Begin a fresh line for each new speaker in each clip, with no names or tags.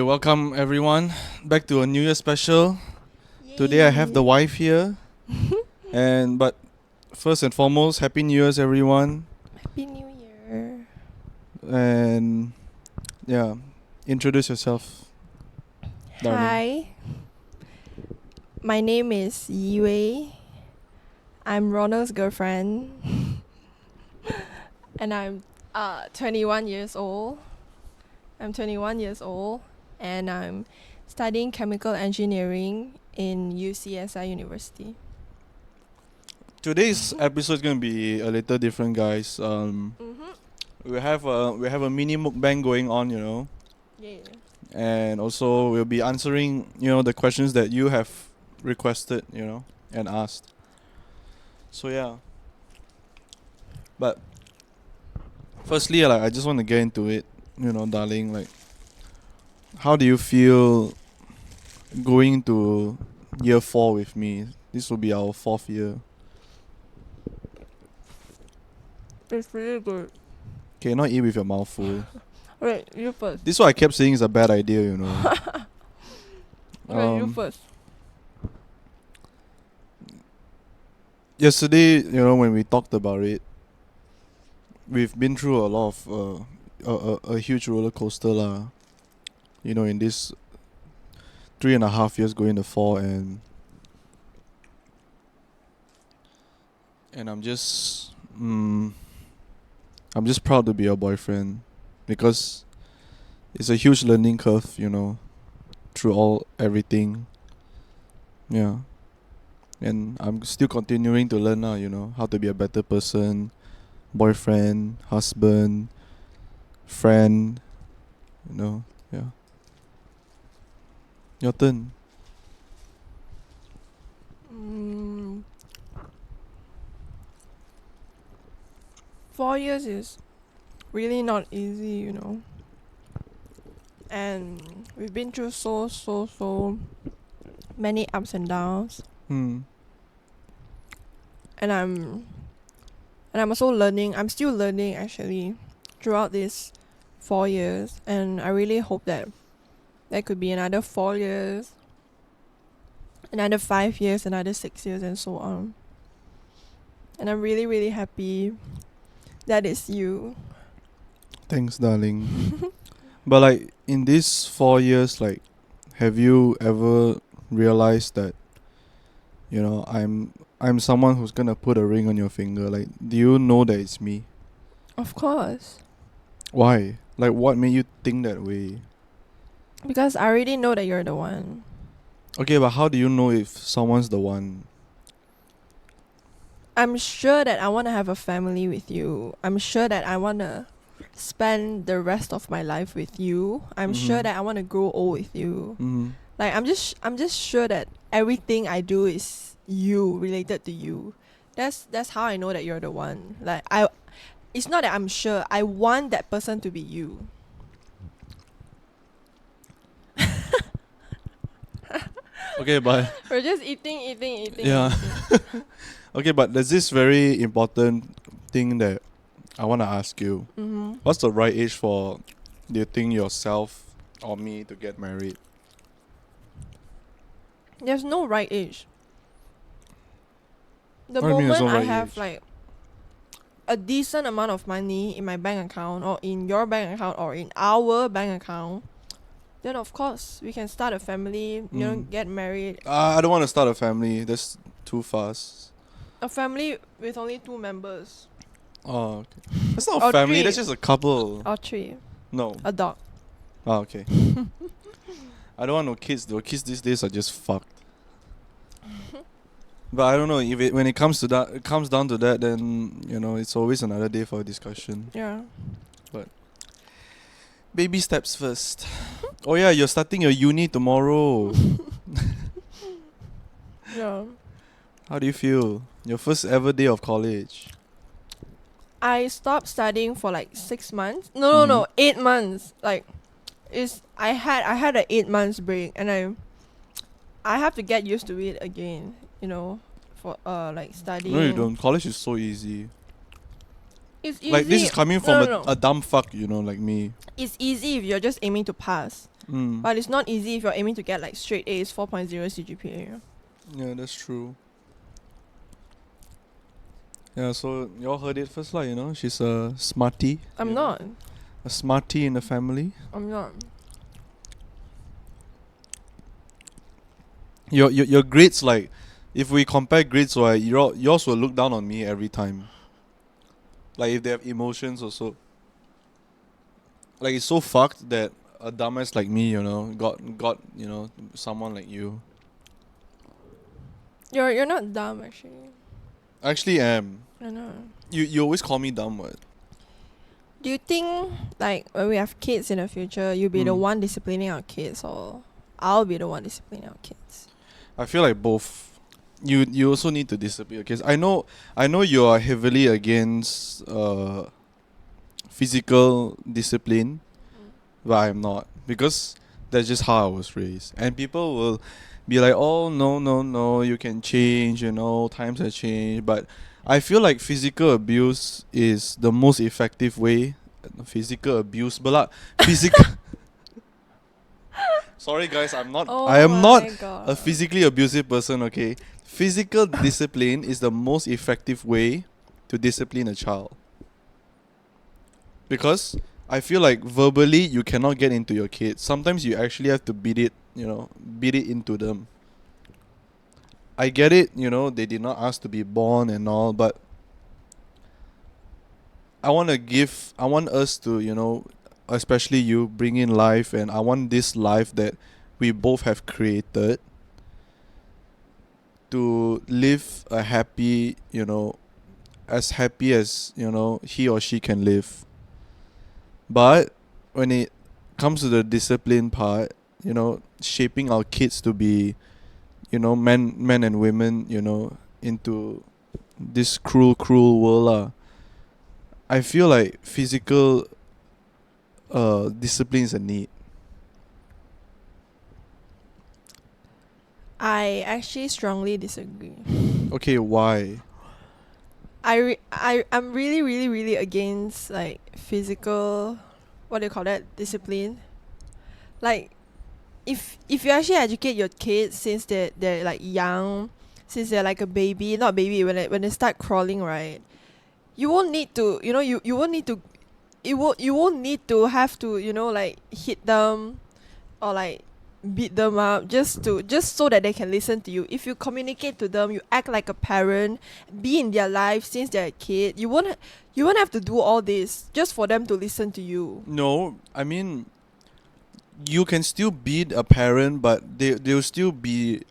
Welcome everyone back to a New Year special. Today I have the
Yay.
wife here, but first and foremost, Happy New Year's everyone.
Happy New Year.
And yeah, introduce yourself, darling.
Hi. My name is Yiwei. I'm Ronald's girlfriend. And I'm 21 years old. I'm 21 years old and I'm studying chemical engineering in UCSI University.
Today's episode is gonna be a little different, guys.
Mm-hmm.
We have a mini mukbang going on,
Yeah.
and also we'll be answering the questions that you have requested, and asked. So yeah. But firstly, like I just want to get into it, darling. Like, how do you feel going to year 4 with me? This will be our 4th year.
It's really good.
Okay, not eat with your mouth full.
Wait, you first.
This is what I kept saying is a bad idea,
Okay, you
Um,
first.
Yesterday, when we talked about it, we've been through a lot of a huge roller coaster lah. In this 3.5 years going to 4, and I'm just proud to be your boyfriend, because it's a huge learning curve, through everything. Yeah. And I'm still continuing to learn now, how to be a better person, boyfriend, husband, friend, yeah. Your turn.
Mm, 4 years is really not easy. And we've been through so many ups and downs.
Hmm.
And I'm also learning. I'm still learning actually throughout these 4 years. And I really hope that there could be another 4 years, another 5 years, another 6 years, and so on. And I'm really, really happy that it's you.
Thanks, darling. But like in these 4 years, like, have you ever realized that, I'm someone who's gonna put a ring on your finger? Like, do you know that it's me?
Of course.
Why? Like, what made you think that way?
Because I already know that you're the one.
Okay, but how do you know if someone's the one?
I'm sure that I want to have a family with you. I'm sure that I want to spend the rest of my life with you. I'm sure
Mhm.
that I want to grow old with you.
Mm-hmm.
Like I'm just sure that everything I do is you, related to you. That's how I know that you're the one. Like it's not that I'm sure. I want that person to be you.
Okay, but
We're just eating.
yeah. Okay, but there's this very important thing that I want to ask you.
Mm-hmm.
What's the right age for, do you think, yourself or me to get married?
There's no right age. The
What do you mean there's
moment
no
I
right
have
age?
like a decent amount of money in my bank account or in your bank account or in our bank account, then of course we can start a family, get married.
I don't want to start a family. That's too fast.
A family with only 2 members.
Oh, okay. That's not a
Or
family.
three.
That's just a couple.
Or 3.
No.
A dog.
Oh, okay. I don't want no kids though. Kids these days are just fucked. But I don't know if when it comes down to that, then it's always another day for a discussion.
Yeah.
Baby steps first. Oh yeah, you're starting your uni tomorrow.
Yeah.
How do you feel? Your first ever day of college.
I stopped studying for like 6 months. No, 8 months. Like I had a 8 months break and I have to get used to it again, for like studying.
No, you don't. College is so easy.
It's easy.
Like this is coming from
no.
a dumb fuck, like me.
It's easy if you're just aiming to pass.
Mm.
But it's not easy if you're aiming to get like straight A's, 4.0 CGPA.
Yeah, that's true. Yeah, so y'all heard it first, like, she's a smarty.
I'm not.
A smarty in the family.
I'm not.
Your grades, like, if we compare grades, right, yours will look down on me every time. Like if they have emotions also. Like it's so fucked that a dumbass like me, got someone like you.
You're not dumb actually.
I actually am.
I know.
You always call me dumb, what?
Do you think like when we have kids in the future, you'll be the
Mm.
one disciplining our kids, or I'll be the one disciplining our kids?
I feel like both. You also need to discipline your kids. I know you are heavily against physical discipline, but I'm not, because that's just how I was raised. And people will be like, "Oh no, you can change. Times have changed." But I feel like physical abuse is the most effective way. Physical abuse, but like physical. Sorry guys, I am not a physically abusive person, okay? Physical discipline is the most effective way to discipline a child. Because I feel like verbally you cannot get into your kids. Sometimes you actually have to beat it into them. I get it, they did not ask to be born and all, but I want us to, especially you, bring in life, and I want this life that we both have created to live a happy, as happy as, he or she can live. But when it comes to the discipline part, shaping our kids to be, men and women, into this cruel world, I feel like physical discipline is a need.
I actually strongly disagree.
Okay, why?
I'm really, really, really against like physical, what do you call that, discipline. Like, if you actually educate your kids since they're like young, since they're like a baby, not baby, when they start crawling, right? You won't need to, you won't need to, you won't need to have to, like hit them or like beat them up just so that they can listen to you. If you communicate to them, you act like a parent, be in their life since they're a kid, you won't have to do all this just for them to listen to you.
No, I mean, you can still be a parent, but they'll still be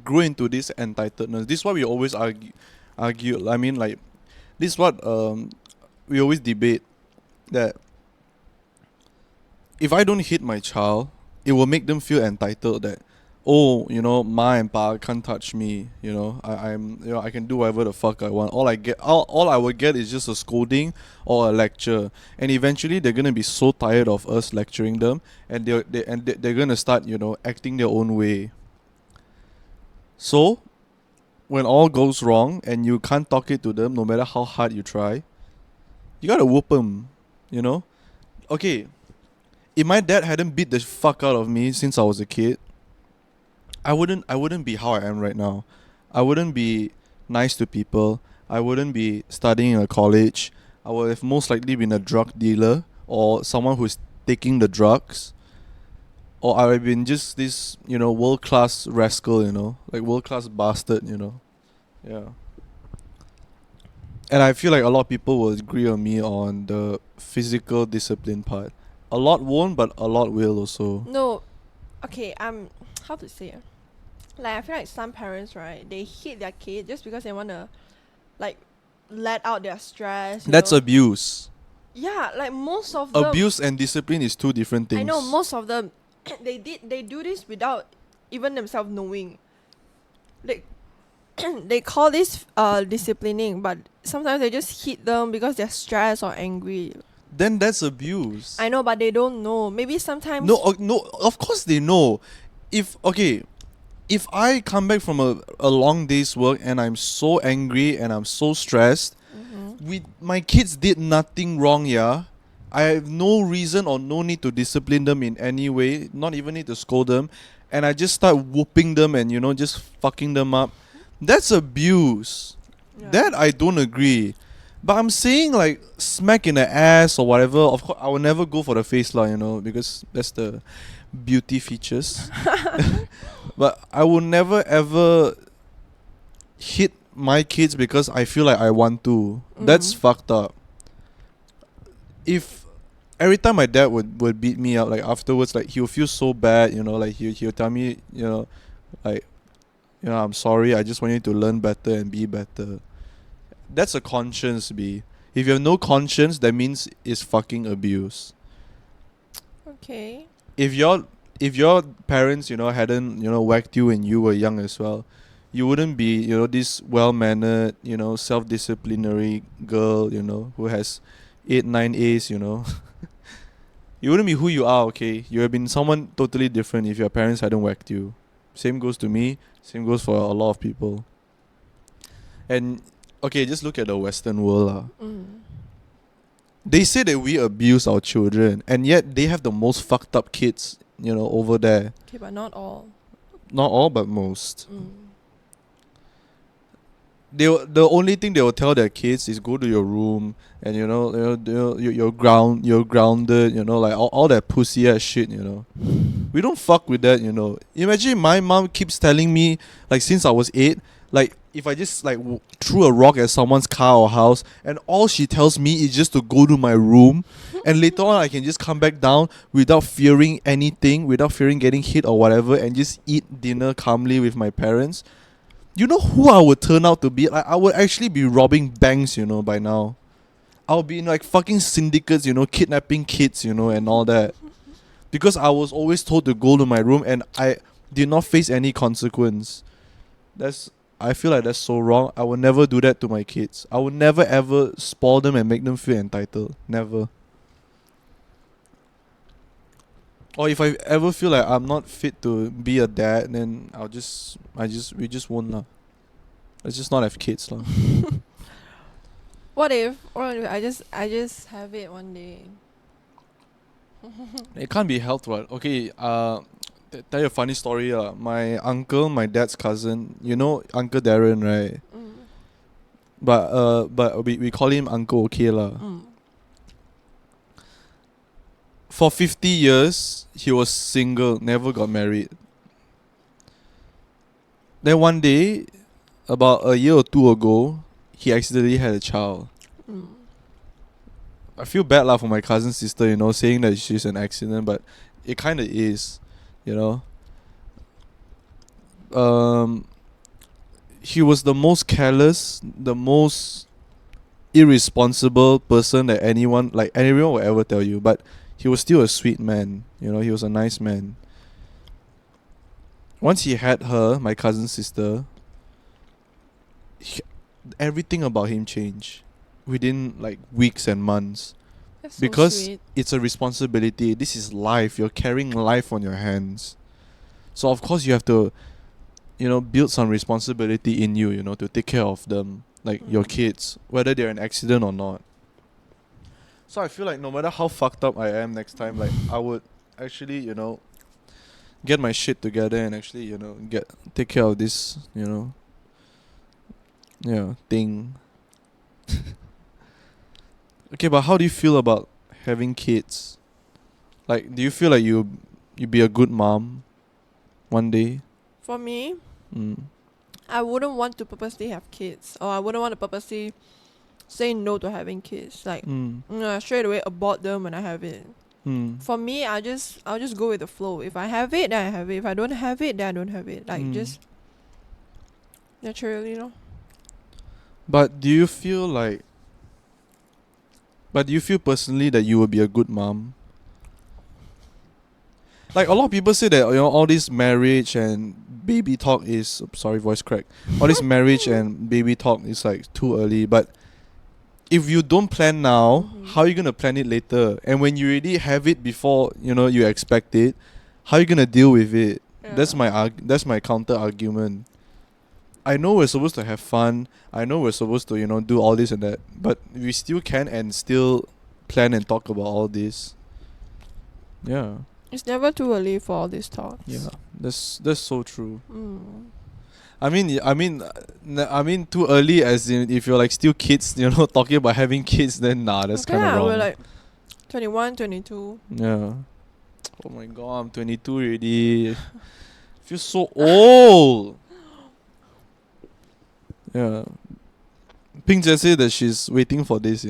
grow into this entitledness. This is what we always argue. I mean, like, this is what we always debate, that if I don't hit my child, it will make them feel entitled, that, oh, ma and pa can't touch me. I can do whatever the fuck I want. All I will get is just a scolding or a lecture, and eventually they're gonna be so tired of us lecturing them, and they're gonna start acting their own way. So when all goes wrong and you can't talk it to them, no matter how hard you try, you gotta whoop them. Okay. If my dad hadn't beat the fuck out of me since I was a kid, I wouldn't be how I am right now. I wouldn't be nice to people. I wouldn't be studying in a college. I would have most likely been a drug dealer or someone who's taking the drugs. Or I would have been just this, world class rascal, like world class bastard, Yeah. And I feel like a lot of people will agree on me on the physical discipline part. A lot won't, but a lot will also.
No, okay, how to say it? Like, I feel like some parents, right, they hit their kid just because they want to like let out their stress.
That's abuse.
Yeah, like most of them.
Abuse and discipline is two different things.
I know most of them they do this without even themselves knowing. Like they call this disciplining, but sometimes they just hit them because they're stressed or angry.
Then that's abuse.
I know, but they don't know. Maybe sometimes.
No, of course they know. If I come back from a long day's work and I'm so angry and I'm so stressed, My kids did nothing wrong, yeah. I have no reason or no need to discipline them in any way, not even need to scold them, and I just start whooping them and just fucking them up. That's abuse. That I don't agree. But I'm saying like smack in the ass or whatever. Of course, I will never go for the face lah, because that's the beauty features. But I will never ever hit my kids because I feel like I want to. That's fucked up. If every time my dad would beat me up, like afterwards, like he'll feel so bad, like he'll tell me, like, I'm sorry, I just want you to learn better and be better. That's a conscience, B. If you have no conscience, that means it's fucking abuse.
Okay.
If your parents, hadn't, whacked you when you were young as well, you wouldn't be, this well-mannered, self-disciplinary girl, who has 8, 9 A's, You wouldn't be who you are, okay? You have been someone totally different if your parents hadn't whacked you. Same goes to me, same goes for a lot of people. And, okay, just look at the Western world. They say that we abuse our children, and yet they have the most fucked up kids, over there.
Okay, but not all.
Not all, but most. The only thing they will tell their kids is go to your room and you're grounded, like all that pussy ass shit, We don't fuck with that, Imagine my mom keeps telling me, like since I was 8, like if I just like threw a rock at someone's car or house, and all she tells me is just to go to my room, and later on I can just come back down without fearing anything, without fearing getting hit or whatever, and just eat dinner calmly with my parents. You know who I would turn out to be? Like, I would actually be robbing banks, by now. I'll be in like fucking syndicates, kidnapping kids, and all that. Because I was always told to go to my room and I did not face any consequence. I feel like that's so wrong. I will never do that to my kids. I will never ever spoil them and make them feel entitled. Never. Or if I ever feel like I'm not fit to be a dad, then we just won't lah. Let's just not have kids lah.
What if I just have it one day?
It can't be helped, right? Okay, tell you a funny story. My uncle, my dad's cousin, Uncle Darren, right? But we call him Uncle okay lah. For 50 years, he was single, never got married. Then one day, about a year or two ago, he accidentally had a child. I feel bad lah for my cousin sister, saying that she's an accident, but it kind of is, He was the most careless, the most irresponsible person that anyone will ever tell you, but he was still a sweet man, he was a nice man. Once he had her, my cousin sister, everything about him changed within like weeks and months.
That's so
Because
sweet.
it's a responsibility. This is life. You're carrying life on your hands. So of course you have to, build some responsibility in you, to take care of them, like your kids, whether they're an accident or not. So I feel like no matter how fucked up I am next time, like I would actually, get my shit together and actually, take care of this, thing. Okay, but how do you feel about having kids? Like, do you feel like you'd be a good mom one day?
For me,
Mm.
I wouldn't want to purposely have kids, or I wouldn't want to purposely say no to having kids. Like, straight away abort them when I have it. For me, I'll just go with the flow. If I have it, then I have it. If I don't have it, then I don't have it. Like, just naturally,
But do you feel personally that you will be a good mom? Like, a lot of people say that, all this marriage and baby talk is... Sorry, voice crack. All this marriage and baby talk is, like, too early. But if you don't plan now, how are you going to plan it later? And when you already have it before, you expect it, how are you going to deal with it?
Yeah.
That's my counter argument. I know we're supposed to have fun. I know we're supposed to, do all this and that. But we still can and still plan and talk about all this. Yeah.
It's never too early for all these talks.
Yeah. That's so true.
Mm.
I mean, too early as in if you're like still kids, talking about having kids, then that's
Okay,
kind of wrong.
we're like 21, 22.
Yeah. Oh my god, I'm 22 already. Feel so old. Yeah. Ping just said that she's waiting for this,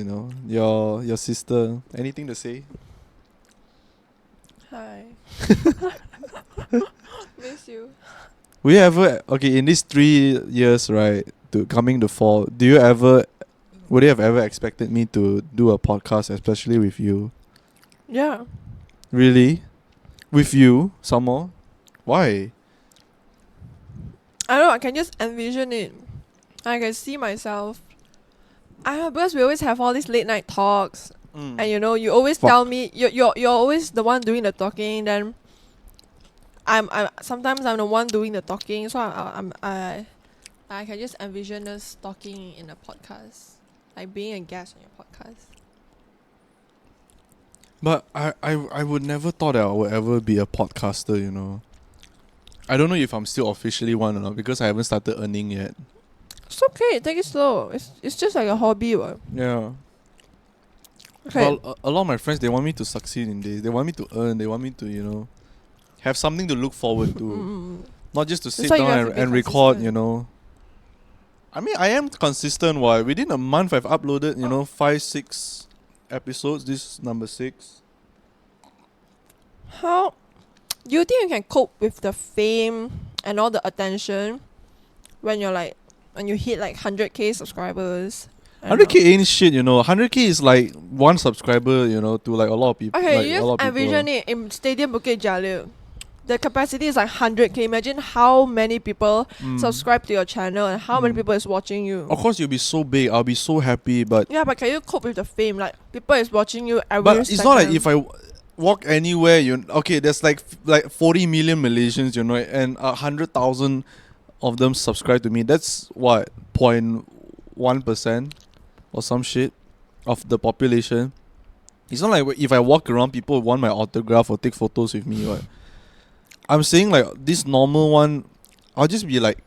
Your sister. Anything to say?
Hi. Miss you.
Will you ever in these 3 years, right, to coming to 4, would you have ever expected me to do a podcast, especially with you?
Yeah.
Really? With you, some more? Why?
I don't know, I can just envision it. I can see myself. I don't know, because we always have all these late night talks, and you always tell me you're always the one doing the talking. Then I'm sometimes I'm the one doing the talking, so I can just envision us talking in a podcast, like being a guest on your podcast.
But I would never thought that I would ever be a podcaster, I don't know if I'm still officially one or not because I haven't started earning yet.
It's okay, take it slow. It's just like a hobby, what?
Yeah.
Okay.
But a lot of my friends, they want me to succeed in this. They want me to earn. They want me to, have something to look forward to. Not just to sit
why you
down
have to be
and record,
consistent.
I mean, I am consistent. Why? Within a month, I've uploaded, 5, 6 episodes. This is number 6.
How do you think you can cope with the fame and all the attention when you hit like 100k subscribers?
100k ain't shit, 100k is like 1 subscriber, to like a lot of people.
Okay,
like
you
a
just
lot of
envision
people.
it in Stadium Bukit Jalil. The capacity is like 100k. Imagine how many people subscribe to your channel and how many people is watching you.
Of course, you'll be so big. I'll be so happy, but
Yeah, but can you cope with the fame? Like people is watching you every
but it's not like
second.
if I walk anywhere, there's like 40 million Malaysians, and 100,000 of them subscribe to me. That's what 0.1% or some shit of the population. It's not like if I walk around, people want my autograph or take photos with me. Right? I'm saying like this normal one, I'll just be like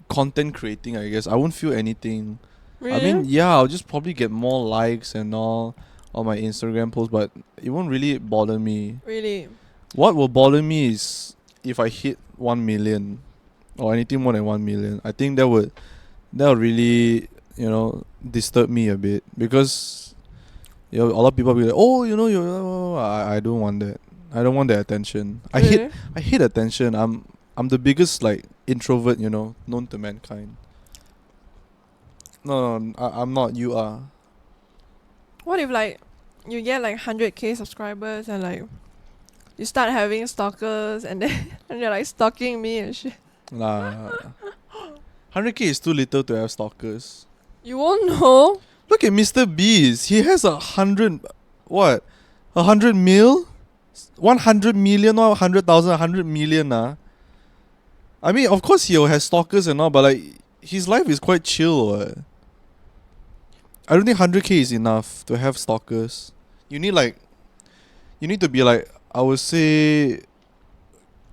content creating. I guess I won't feel anything.
Really?
I mean, yeah, I'll just probably get more likes and all on my Instagram posts, but it won't really bother me.
Really?
What will bother me is if I hit 1 million or anything more than 1 million. I think that would really, disturb me a bit because a lot of people will be like, oh, I don't want that. I don't want that attention.
Really?
I hate attention. I'm the biggest like introvert, known to mankind. No, I'm not. You are.
What if like you get like 100k subscribers and like you start having stalkers and then and you're like stalking me and shit?
Nah. 100k is too little to have stalkers.
You won't know.
Look at Mr. Beast. He has 100. What? 100 mil? 100 million, not 100,000, 100 million. I mean, of course he'll have stalkers and all, but like his life is quite chill. I don't think 100k is enough to have stalkers. You need to be like, I would say,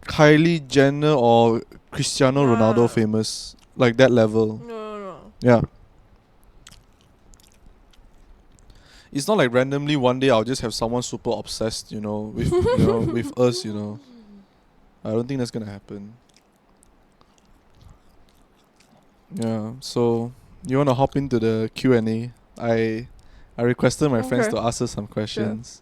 Kylie Jenner or Cristiano Ronaldo famous, like that level.
No.
Yeah. It's not like randomly one day I'll just have someone super obsessed, with with us, I don't think that's gonna happen. Yeah. So you wanna hop into the Q&A? I requested my friends to ask us some questions.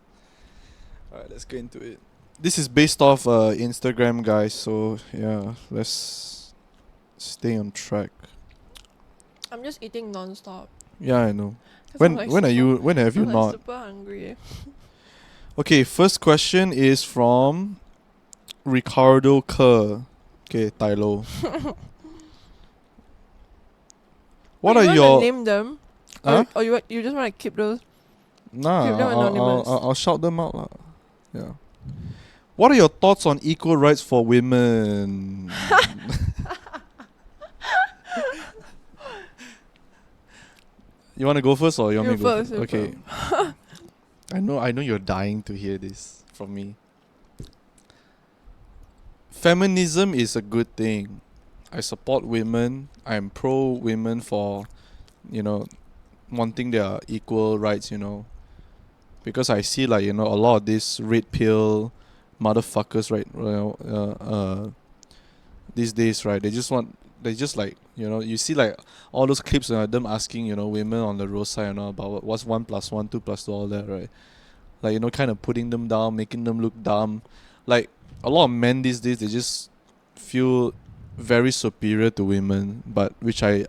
Sure. Alright, let's get into it. This is based off Instagram, guys. So yeah, let's stay on track.
I'm just eating non-stop.
Yeah, I know.
'Cause
When
I'm like
when are you? When have you
I'm like
not?
super hungry.
Okay, first question is from Ricardo Kerr. Okay, Tylo. What are
you
your?
wanna name them?
Huh?
Or you just want to keep those?
Nah,
Keep them anonymous.
I'll shout them out lah. Yeah. What are your thoughts on equal rights for women? You want to go first or you want me
You
to go
first, you
Okay.
first.
I know you're dying to hear this from me. Feminism is a good thing. I support women. I'm pro women for, you know, wanting their equal rights, Because I see like, a lot of these red pill motherfuckers, right, these days, right? They just like, you see like all those clips of them asking, women on the roadside, about what's 1+1, 2+2, all that, right? Like, kind of putting them down, making them look dumb. Like, a lot of men these days, they just feel very superior to women, but which I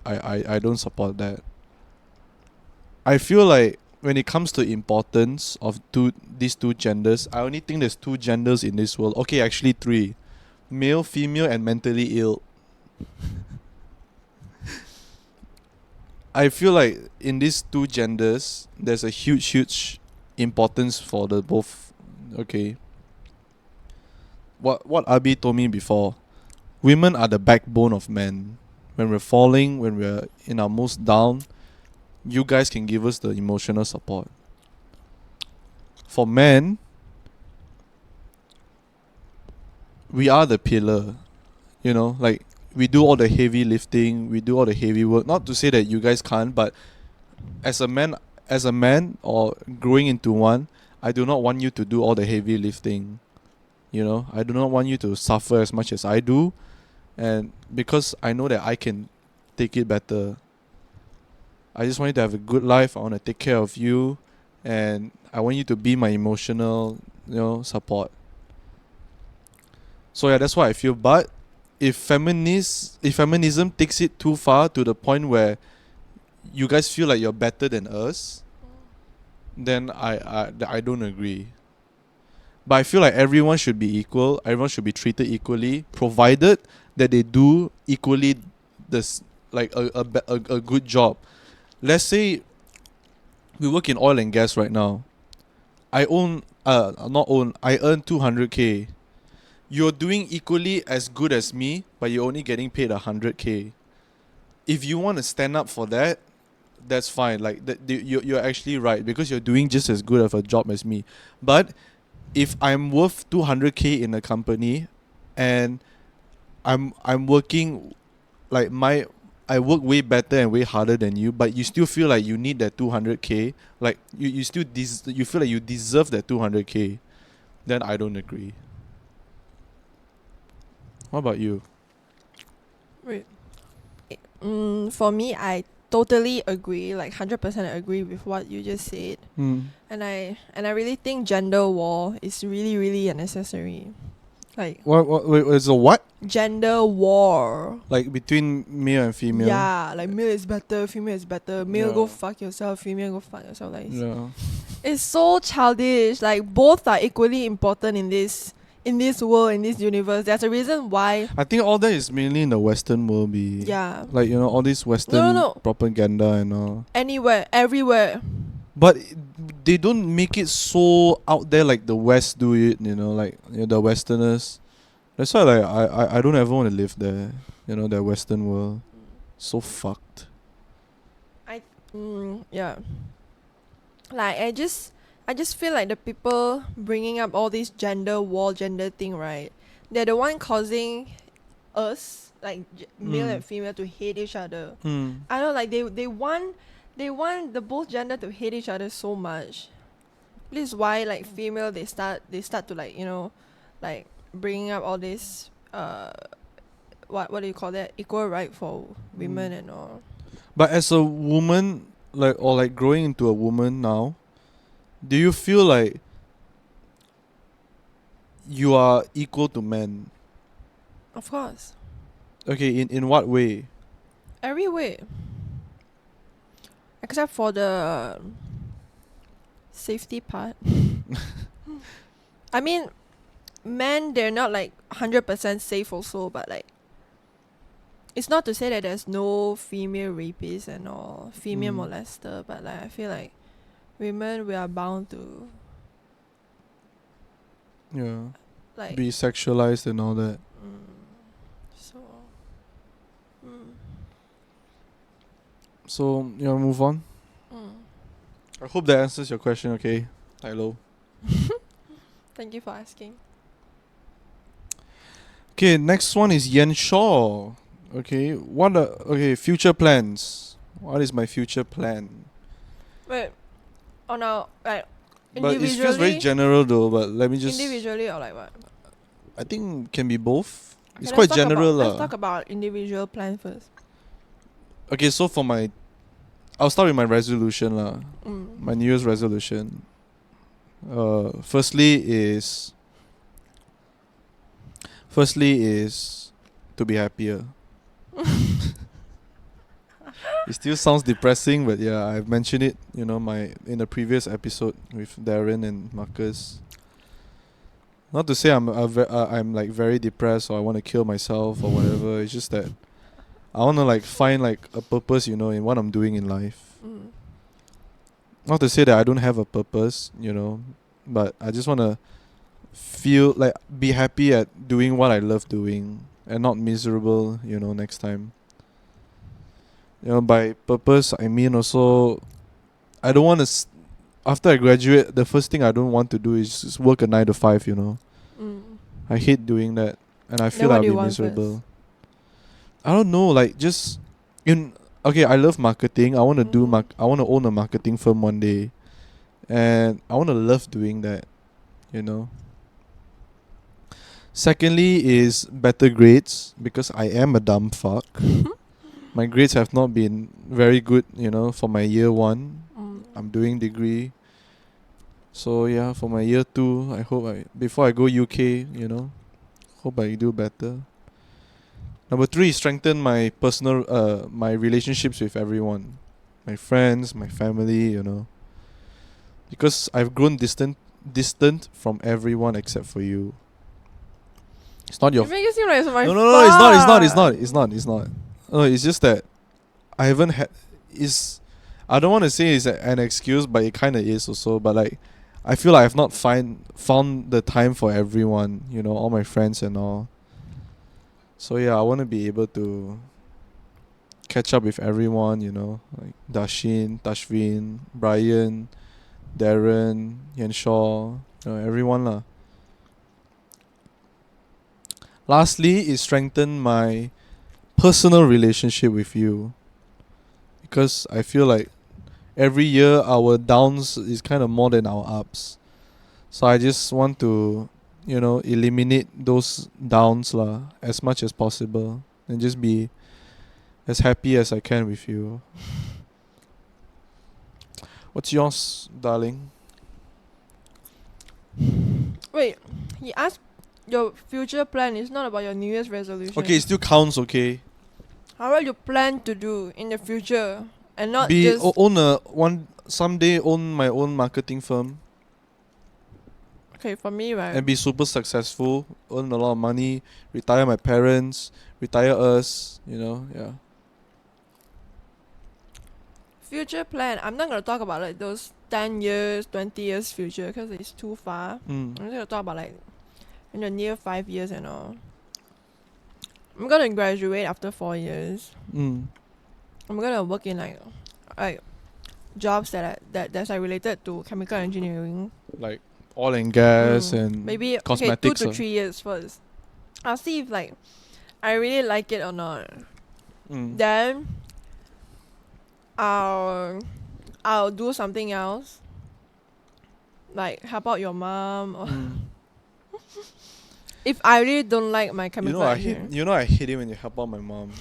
don't support that. I feel like when it comes to importance of these two genders, I only think there's two genders in this world. Okay, actually three. Male, female, and mentally ill. I feel like in these two genders, there's a huge importance for the both. Okay. What Abi told me before, women are the backbone of men. When we're falling, when we're in our most down, you guys can give us the emotional support. For men, we are the pillar. Like we do all the heavy lifting, we do all the heavy work. Not to say that you guys can't, but as a man or growing into one, I do not want you to do all the heavy lifting. I do not want you to suffer as much as I do, and because I know that I can take it better. I just want you to have a good life. I want to take care of you, and I want you to be my emotional, support. So yeah, that's what I feel. But if feminism takes it too far to the point where you guys feel like you're better than us, then I don't agree. But I feel like everyone should be equal. Everyone should be treated equally, provided that they do equally this like a good job. Let's say we work in oil and gas right now. I own not own. I earn 200K. You're doing equally as good as me, but you're only getting paid 100K. If you want to stand up for that, that's fine. Like you're actually right because you're doing just as good of a job as me. But if I'm worth 200K in a company, and I'm working like I work way better and way harder than you, but you still feel like you need that 200K, like you still you feel like you deserve that 200K, then I don't agree. What about you?
Wait. For me, I totally agree, like 100% agree with what you just said. And I really think gender war is really, really unnecessary. Like
Wait, is a what?
gender war.
Like between male and female?
Yeah, like male is better, female is better. Male go
Yeah.
fuck yourself, female go fuck yourself. Like
Yeah.
it's so childish. Like both are equally important in this world, in this universe. There's a reason why.
I think all that is mainly in the Western world.
Yeah.
Like all this Western
No.
propaganda and all.
Anywhere, everywhere.
But they don't make it so out there like the West do it. Like the Westerners. That's why like I don't ever want to live there. That Western world. So fucked.
Yeah. Like I just feel like the people bringing up all this gender war, gender thing, right? They're the one causing us, like male and female, to hate each other. I know, like they want the both gender to hate each other so much. This is why like female they start to like like bringing up all this what do you call that, equal right for women and all.
But as a woman, like growing into a woman now, do you feel like you are equal to men?
Of course,
Okay, in what way?
every way except for the safety part. I mean, men, they're not like 100% safe also, but like it's not to say that there's no female rapists and all, female molester, but like I feel like women, we are bound to like
Be sexualized and all that.
so
So you wanna move on? I hope that answers your question, okay? Hello.
Thank you for asking.
Okay, next one is Yen Shaw. Okay, future plans. What is my future plan?
Wait, on our like
But it feels very
individually,
general though, but let me just
individually or like what?
I think can be both.
Okay,
It's quite general
let's
lah.
talk about individual plan first.
Okay, so for my I'll start with my resolution lah.
Mm.
My New Year's resolution. Firstly is to be happier. It still sounds depressing, but yeah, I've mentioned it, in the previous episode with Darren and Marcus. Not to say I'm like very depressed or I want to kill myself or whatever. It's just that I want to like find like a purpose, in what I'm doing in life.
Mm.
Not to say that I don't have a purpose, but I just want to feel like be happy at doing what I love doing and not miserable, next time. By purpose I mean also I don't want to after I graduate, the first thing I don't want to do is just work a 9 to 5,
Mm.
I hate doing that and I
Then
feel
what
I'll
do you
be
want
miserable.
first?
I don't know, like just I love marketing. I want to
Mhm.
I want to own a marketing firm one day. And I want to love doing that, you know. Secondly is better grades because I am a dumb fuck. My grades have not been very good, for my year 1.
Mm.
I'm doing degree. So yeah, for my year 2, I hope before I go UK, hope I do better. Number 3 is strengthen my my relationships with everyone. My friends, my family, Because I've grown distant from everyone except for you. It's not your
You make it seem like it's my
No, no,
fault.
no, it's not. No, it's just that I haven't had is I don't want to say it's an excuse, but it kind of is also, but like I feel like I've not found the time for everyone, all my friends and all. So yeah, I want to be able to catch up with everyone, like Dashin, Tashvin, Brian, Darren, Yanshaw, everyone lah. Lastly is strengthen my personal relationship with you. Because I feel like every year our downs is kind of more than our ups. So I just want to, eliminate those downs lah as much as possible and just be as happy as I can with you. What's yours, darling?
Wait, he asked your future plan is not about your New Year's resolution.
Okay, it still counts, okay?
How will you plan to do in the future and not
Be
just
someday own my own marketing firm
okay for me, right?
and be super successful, earn a lot of money, retire my parents, retire us, yeah.
Future plan. I'm not gonna talk about like those 10 years, 20 years future because it's too far. I'm just gonna talk about like in the near 5 years and all. I'm gonna graduate after 4 years. I'm gonna work in like jobs that's like related to chemical engineering.
Like oil and gas and
Maybe
cosmetics.
2 to 3 years first. I'll see if like I really like it or not. Then I'll do something else. Like help out your mom or if I really don't like my chemical engineering.
I hate it when you help out my mom.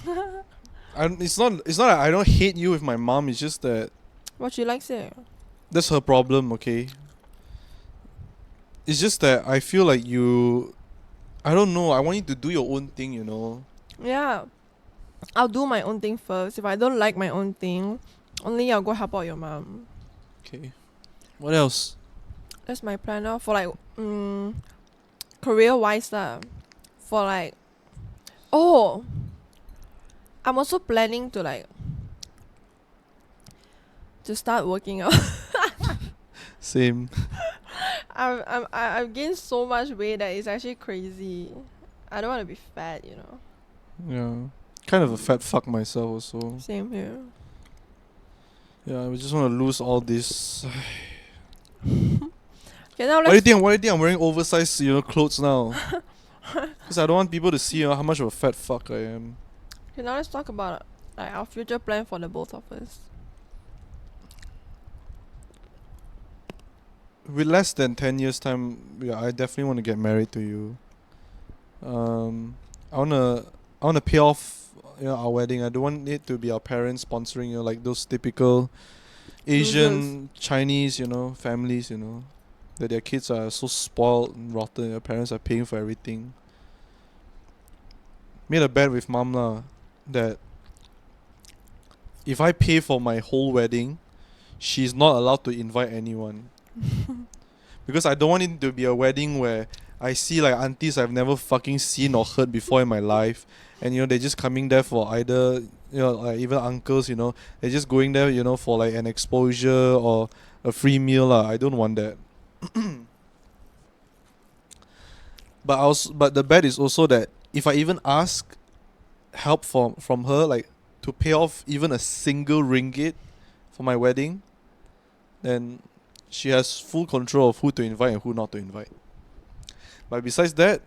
It's not that I don't hate you with my mom, it's just that
What she likes it.
that's her problem, okay? It's just that I feel like I don't know, I want you to do your own thing,
Yeah. I'll do my own thing first. If I don't like my own thing, only I'll go help out your mom.
Okay. What else?
That's my plan now for like career wise lah. For like I'm also planning to like to start working out.
Same.
I've gained so much weight that it's actually crazy. I don't want to be fat,
Yeah. Kind of a fat fuck myself also.
Same here.
Yeah, we just want to lose all this.
Okay, now
Why do you
let's
think? Why do you think I'm wearing oversized, clothes now? Because I don't want people to see, how much of a fat fuck I am.
okay, now let's talk about like our future plan for the both of us.
With less than 10 years time, yeah, I definitely want to get married to you. I wanna pay off, our wedding. I don't want it to be our parents sponsoring, like those typical Asian Chinese, families, that their kids are so spoiled and rotten. Their parents are paying for everything. Made a bet with mom lah that if I pay for my whole wedding, she's not allowed to invite anyone. Because I don't want it to be a wedding where I see like aunties I've never fucking seen or heard before in my life, and they're just coming there for either, like even uncles, they're just going there, for like an exposure or a free meal lah. I don't want that. But the bet is also that if I even ask help from her, like to pay off even a single ringgit for my wedding, then she has full control of who to invite and who not to invite. But besides that,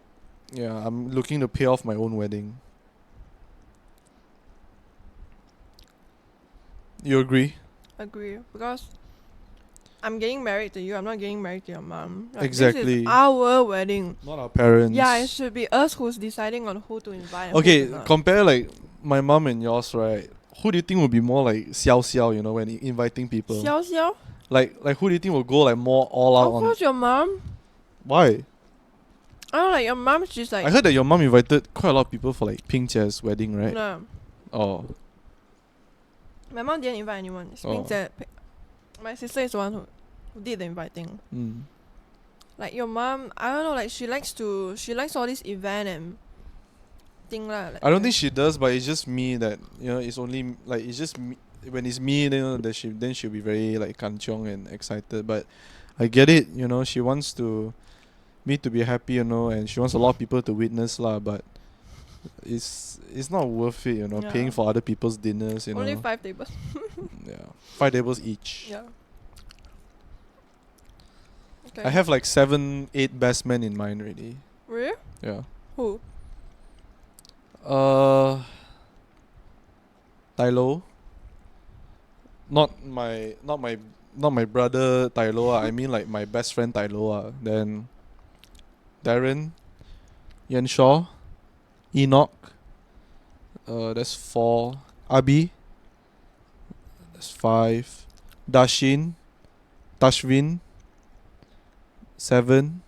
yeah, I'm looking to pay off my own wedding. You agree?
Agree, because I'm getting married to you. I'm not getting married to your mom. Like, this
Exactly.
is our wedding.
Not our parents.
Yeah, it should be us who's deciding on who to invite. And
Okay,
who to not.
compare like my mom and yours, right? Who do you think would be more like xiao xiao, when inviting people?
Xiao Xiao?
Like who do you think will go like more all out
Of
on?
course, your mom.
Why?
I don't know, like your mom. She's like.
I heard that your mom invited quite a lot of people for like Ping Jie's wedding, right?
No,
Oh.
my mom didn't invite anyone. It's
Oh.
that my sister is the one who did the inviting.
Mm.
Like your mom, I don't know. Like she likes all this event and thing lah. Like,
I don't think she does, but it's just me that it's only like it's just me. When it's me, then that she'll be very like kanchiong and excited. But I get it, she wants me to be happy, and she wants a lot of people to witness lah. But it's not worth it,
Yeah.
paying for other people's dinners,
only 5 tables.
Yeah, 5 tables each.
Yeah. Okay.
I have like 7, 8 best men in mind already.
Really?
Yeah.
Who?
Tylo. Not my brother Tylo. I mean like my best friend Tylo. Then Darren, Yan Shaw, Enoch. That's 4. Abi. That's 5. Tashvin. 7.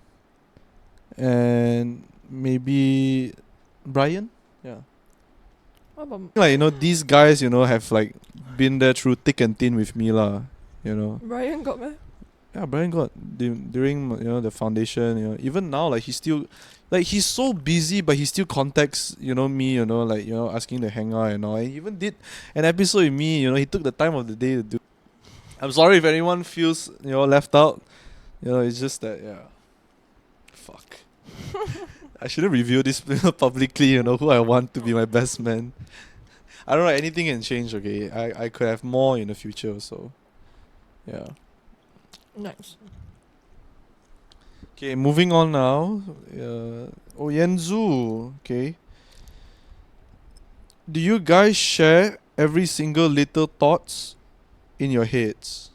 And maybe Brian. Yeah.
What about
Like these guys have like been there through thick and thin with me lah.
Brian got me?
Yeah, Brian got during the foundation. Even now like he's still like he's so busy, but he still contacts me. Like asking to hang out and all. He even did an episode with me. He took the time of the day to do. I'm sorry if anyone feels left out. It's just that fuck. I shouldn't reveal this publicly. Who I want to be my best man. I don't know. Anything can change. Okay, I could have more in the future. So, yeah.
Nice.
Okay, moving on now. Yenzu. Okay. Do you guys share every single little thoughts in your heads?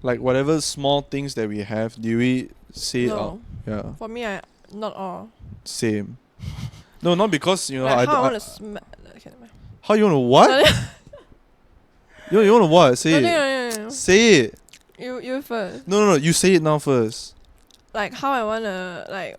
Like whatever small things that we have, do we say it out?
No.
Yeah.
For me, not all.
Same. No, not because
Like how I want to smash. Okay, never mind.
How you wanna what? you wanna what? Say it.
No.
Say it.
You first.
No. You say it now first.
Like how I wanna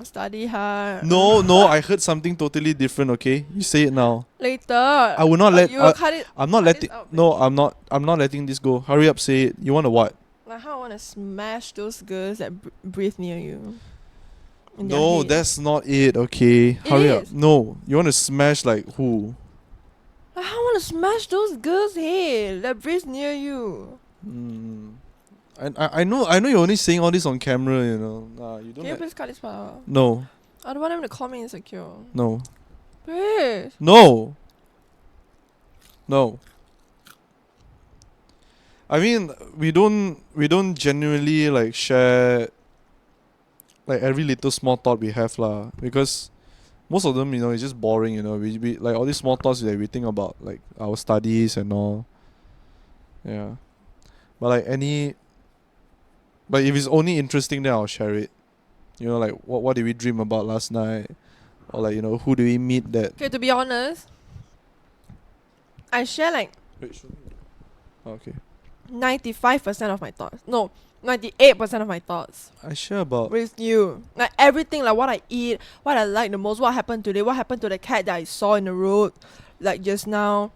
study hard.
No. I heard something totally different. Okay, you say it now.
Later.
I will not let.
You will cut it.
I'm not
cut
letting.
this out,
No, I'm not. I'm not letting this go. Hurry up, say it. You wanna what?
Like how I wanna smash those girls that breathe near you. in their
No,
head.
that's not it. Okay, hurry up.
is.
No, you wanna smash like who?
Like, how I wanna smash those girls' head that breathe near you.
I know you're only saying all this on camera. Nah, you don't.
Can you please cut this part out?
No.
I don't want them to call me insecure.
No.
Please.
No. No. I mean, we don't genuinely like share like every little small thought we have lah, because most of them, it's just boring, we like all these small thoughts that we think about like our studies and all. Yeah. But like but if it's only interesting, then I'll share it. Like what did we dream about last night? Or like, who do we meet that.
Okay, to be honest, I share like
Wait, show me. Oh, okay.
95% of my thoughts. No, 98% of my thoughts
I share about
with you. Like everything, like what I eat, what I like the most, what happened today, what happened to the cat that I saw in the road, like just now.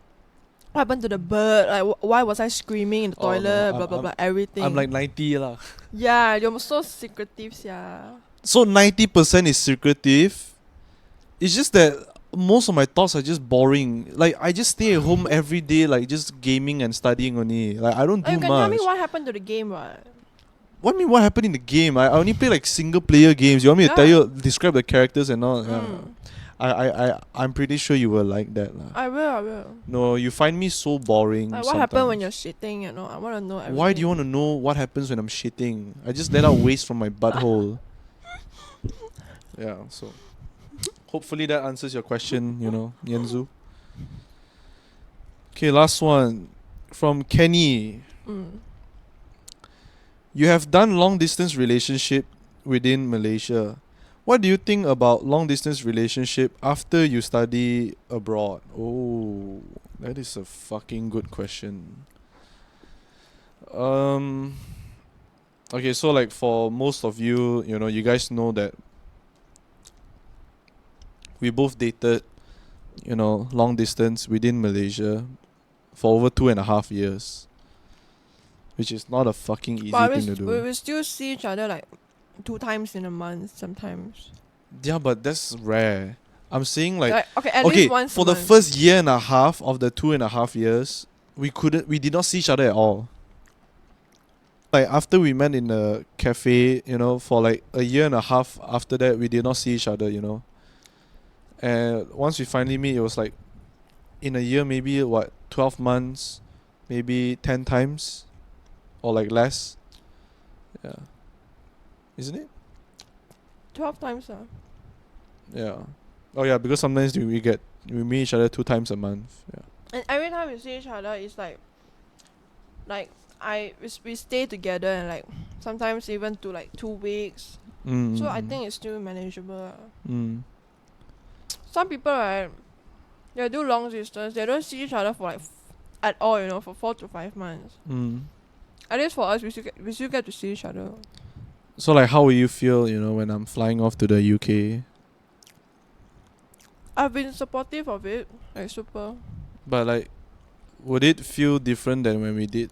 What happened to the bird? Like why was I screaming in the
Oh, no,
toilet? Blah blah blah. Everything.
I'm like 90 lah.
yeah, you're so secretive, yeah.
So 90% is secretive. It's just that most of my thoughts are just boring. Like I just stay at home every day, like just gaming and studying only. Like I don't do
You can tell
much.
me what happened to the game, right?
What do you mean what happened in the game? I only play like single player games. You want me to tell
Yeah.
you describe the characters and all? Yeah.
Mm.
I'm pretty sure you will like that lah.
I will.
No, you find me so boring.
Like what happened when
sometimes.
you're shitting, I want to know everything.
Why do you want to know what happens when I'm shitting? I just let out waste from my butthole. Yeah, so hopefully that answers your question, Yenzu. Okay, last one from Kenny.
Mm.
You have done long distance relationship within Malaysia. What do you think about long distance relationship after you study abroad? Oh, that is a fucking good question. Okay, so like for most of you, you guys know that we both dated, long distance within Malaysia for over 2.5 years. Which is not a fucking easy
But
thing to do.
we still see each other like 2 times in a month sometimes.
Yeah, but that's rare. I'm saying like
Okay, at
okay,
least once
for
a
the
month.
first year and a half of the 2.5 years, we did not see each other at all. Like after we met in a cafe, for like a year and a half after that, we did not see each other, And once we finally meet, it was like in a year, maybe 12 months, maybe 10 times, or like less. Yeah, isn't it?
12 times.
Yeah. Oh yeah, because sometimes we meet each other 2 times a month. Yeah.
And every time we see each other, it's like we stay together and like sometimes even to like 2 weeks.
Mm.
So I think it's still manageable.
Mm.
Some people, right, they do long distance. They don't see each other for like at all, for 4 to 5 months.
Mm.
At least for us, we still get to see each other.
So like, how will you feel, when I'm flying off to the UK?
I've been supportive of it, like super.
But like, would it feel different than when we did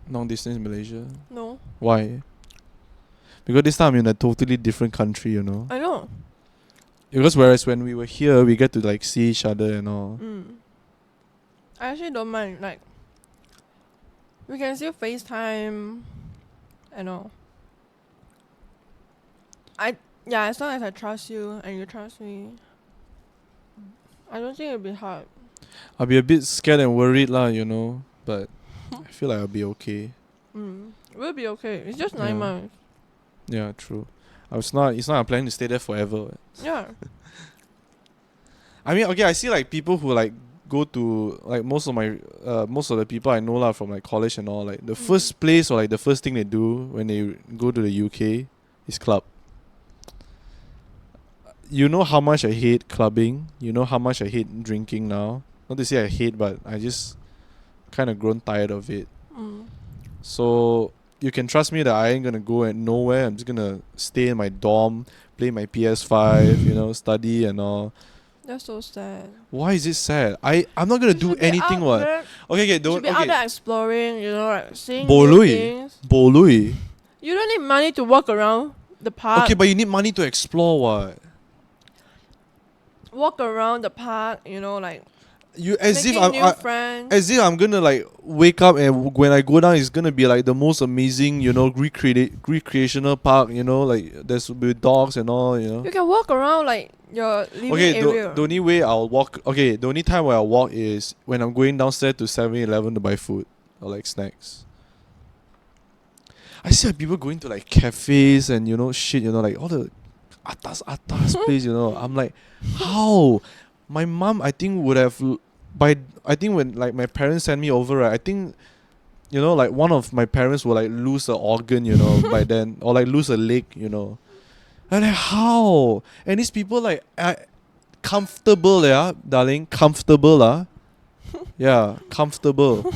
long distance in Malaysia?
No,
Why? Because this time I'm in a totally different country,
I know.
Because whereas when we were here, we get to like see each other and all.
I actually don't mind. Like, we can still FaceTime and all. As long as I trust you and you trust me, I don't think it'll be hard.
I'll be a bit scared and worried lah, but I feel like I'll be okay.
We'll be okay. It's just 9
Yeah.
months.
Yeah, true. It's not I'm planning to stay there forever.
Yeah.
I mean, okay, I see like people who like go to like most of the people I know lah from like college and all, like the first place or like the first thing they do when they go to the UK is club. You know how much I hate clubbing. You know how much I hate drinking now. Not to say I hate, but I just kind of grown tired of it. So you can trust me that I ain't gonna go nowhere. I'm just gonna stay in my dorm, play my PS5, study and all.
That's so sad.
Why is it sad? I'm not gonna do anything. What? Okay,
You
don't.
should be out
Okay.
there exploring, like seeing new
Bolui,
things.
bolui.
You don't need money to walk around the park.
Okay, but you need money to explore. What?
Walk around the park, like
You as if
making new
I'm
friends.
as if I'm gonna like wake up and when I go down, it's gonna be like the most amazing, recreational park. Like there's with dogs and all.
You can walk around like your living
Okay,
area.
the only way I'll walk. Okay, the only time where I'll walk is when I'm going downstairs to 7-Eleven to buy food or like snacks. I see like people going to like cafes and shit, like all the atas place, I'm like, how? My mom, I think, would have by I think when like my parents sent me over, right, I think like one of my parents will like lose an organ, by then, or like lose a leg, And like, how? And these people like comfortable, yeah, darling, comfortable, yeah, comfortable.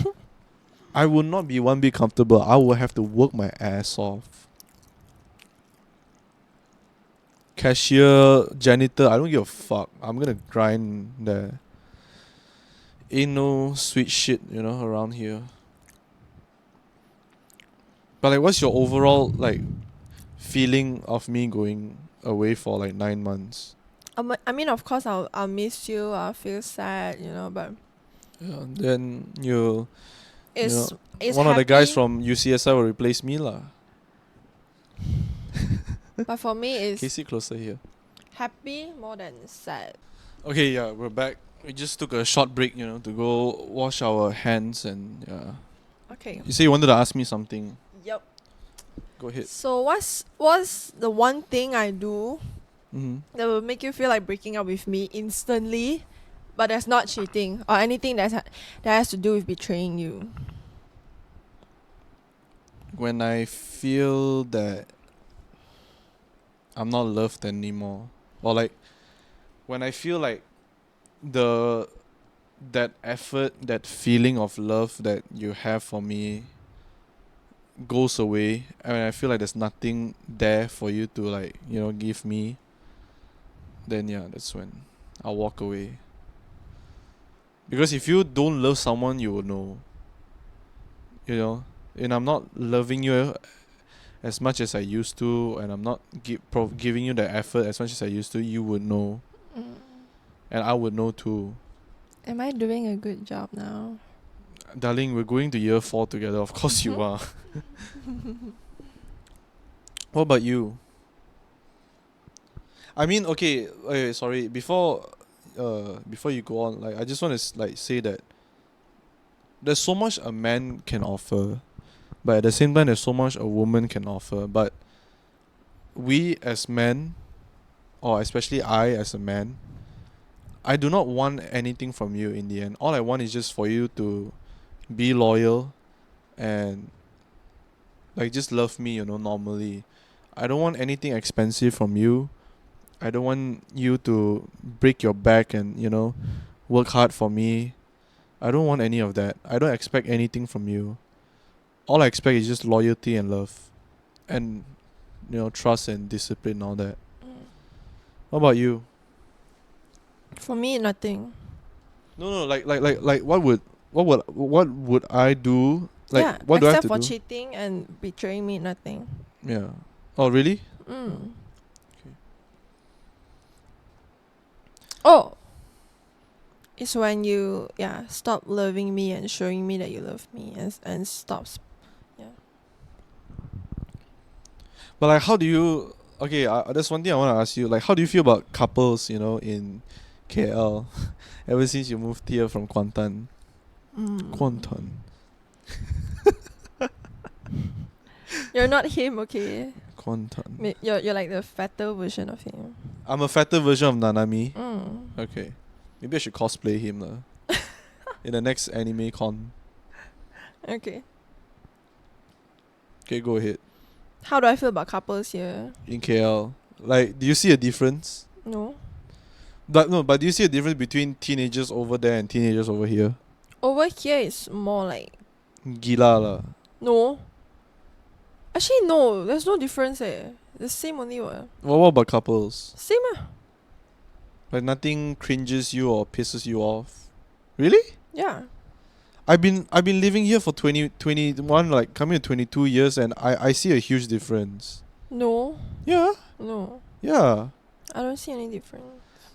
I would not be one bit comfortable. I would have to work my ass off. Cashier, janitor, I don't give a fuck. I'm gonna grind there. Ain't no sweet shit, around here. But like, what's your overall like feeling of me going away for like 9 months?
I mean, of course, I'll miss you. I'll feel sad, but
Yeah, then you know,
it's it's
one of the guys
happy.
from UCSI will replace me lah.
But for me,
Can you
it's
sit closer here?
happy more than sad.
Okay, yeah, we're back. We just took a short break, to go wash our hands and yeah.
Okay.
You say you wanted to ask me something.
Yep.
Go ahead.
So what's the one thing I do
Mm-hmm.
that will make you feel like breaking up with me instantly, but that's not cheating or anything that has to do with betraying you?
When I feel that I'm not loved anymore, or like when I feel like the that effort, that feeling of love that you have for me goes away, and I feel like there's nothing there for you to like give me, then yeah, that's when I'll walk away. Because if you don't love someone, you will know. And I'm not loving you as much as I used to, and I'm not giving you the effort as much as I used to, you would know.
Mm.
And I would know too.
Am I doing a good job now?
Darling, we're going to year 4 together. Of course you are. What about you? I mean, okay, sorry. Before you go on, like I just want to like say that there's so much a man can offer, but at the same time there's so much a woman can offer. But we as men, or especially I as a man, I do not want anything from you in the end. All I want is just for you to be loyal and like just love me, normally. I don't want anything expensive from you. I don't want you to break your back and, work hard for me. I don't want any of that. I don't expect anything from you. All I expect is just loyalty and love. And, trust and discipline and all that.
Mm.
What about you?
For me, nothing.
No, like what would I do? Like
Yeah,
what do I have
except
to
for
do?
cheating and betraying me, nothing.
Yeah. Oh, really?
Mm.
Okay.
Oh, it's when you stop loving me and showing me that you love me and stops.
But like, how do you? Okay, there's one thing I want to ask you. Like, how do you feel about couples? In KL, ever since you moved here from Kuantan.
Mm.
Kuantan.
You're not him, okay?
Kuantan.
You're like the fatter version of him.
I'm a fatter version of Nanami.
Mm.
Okay, maybe I should cosplay him lah. In the next anime con.
Okay.
Okay, go ahead.
How do I feel about couples here?
In KL, like, do you see a difference?
No.
But no, but do you see a difference between teenagers over there and teenagers over here?
Over here it's more like
Gila lah.
no. Actually no, there's no difference eh. The same only what.
What about couples?
Same ah.
Like nothing cringes you or pisses you off? Really?
Yeah.
I've been living here for 21, like coming to 22 years, and I see a huge difference.
No.
Yeah.
No.
Yeah.
I don't see any difference.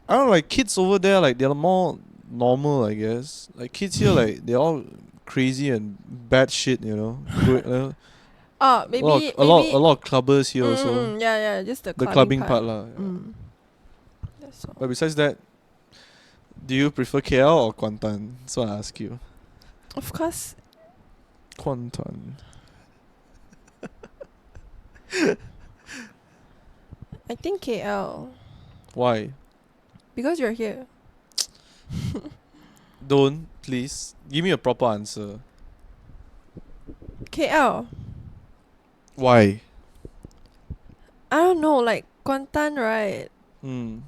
I don't know, like kids over there, like they're more normal, I guess. Like kids here, like they're all crazy and bad shit,
Maybe
a lot of clubbers here also.
Yeah, just the
The
clubbing
clubbing part lah. Yeah.
Mm. That's all.
But besides that, do you prefer KL or Kuantan? So I ask you.
Of course.
Kuantan.
I think KL.
Why?
Because you're here.
Don't, please. Give me a proper answer.
KL.
Why?
I don't know, like Kuantan, right?
Hmm.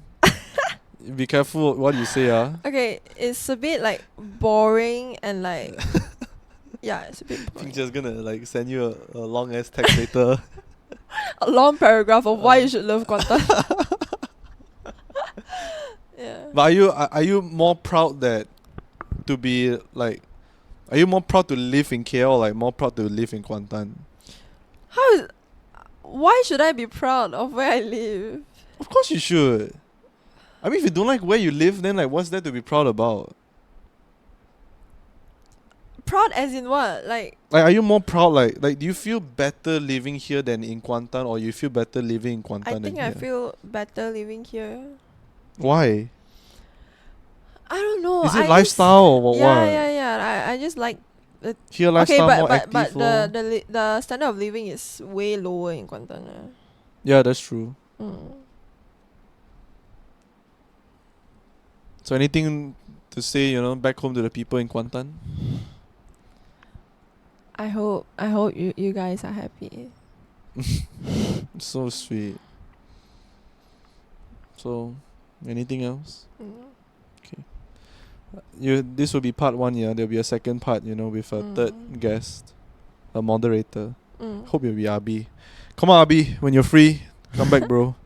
Be careful what you say,
Okay, it's a bit like boring and like yeah, it's a bit
I'm
boring.
just gonna like send you a long ass text later.
A long paragraph of why you should love Kuantan. Yeah.
But are you more proud that to be like are you more proud to live in KL or like more proud to live in Kuantan?
How is why should I be proud of where I live?
Of course you should. I mean if you don't like where you live then like what's there to be proud about?
Proud as in what? Like
Like are you more proud like do you feel better living here than in Kuantan or you feel better living in Kuantan
I
than
think
here?
I feel better living here.
Why?
I don't know.
Is it
I
lifestyle or what?
just, yeah. I just like
Here
okay,
lifestyle more
but
active
the standard of living is way lower in Kuantan.
Yeah, that's true. So anything to say, back home to the people in Kuantan?
I hope you guys are happy.
So sweet. So, anything else? This will be part 1, yeah. There'll be a second part, with a third guest, a moderator. Hope you'll be Abi. Come on, Abi, when you're free, come back, bro.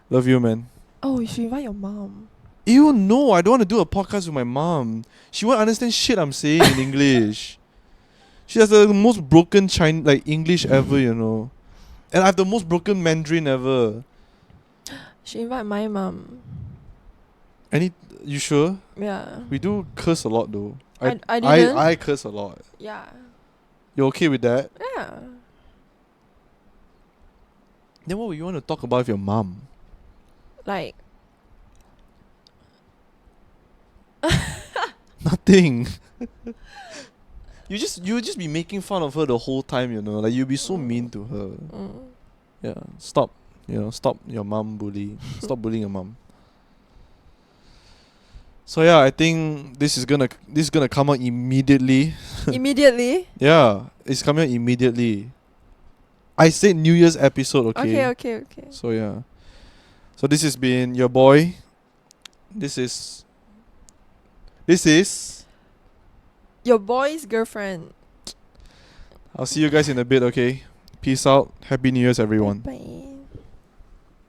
Love you, man.
Oh, you should invite your mom.
Ew, no, I don't want to do a podcast with my mom. She won't understand shit I'm saying in English. She has the most broken English ever, And I have the most broken Mandarin ever.
She invite my mom.
You sure?
Yeah.
We do curse a lot though.
I didn't.
I curse a lot.
Yeah.
You okay with that?
Yeah.
Then what would you want to talk about with your mom?
Like
Nothing. You just be making fun of her the whole time, Like you'll be so mean to her. Yeah. Stop. Stop your mom bully. Stop bullying your mom. So yeah, I think this is gonna come out immediately.
immediately.
Yeah, it's coming out immediately. I said New Year's episode, okay?
Okay.
So yeah. So this has been your boy. This is
Your boy's girlfriend.
I'll see you guys in a bit, okay? Peace out. Happy New Year's everyone.
Bye.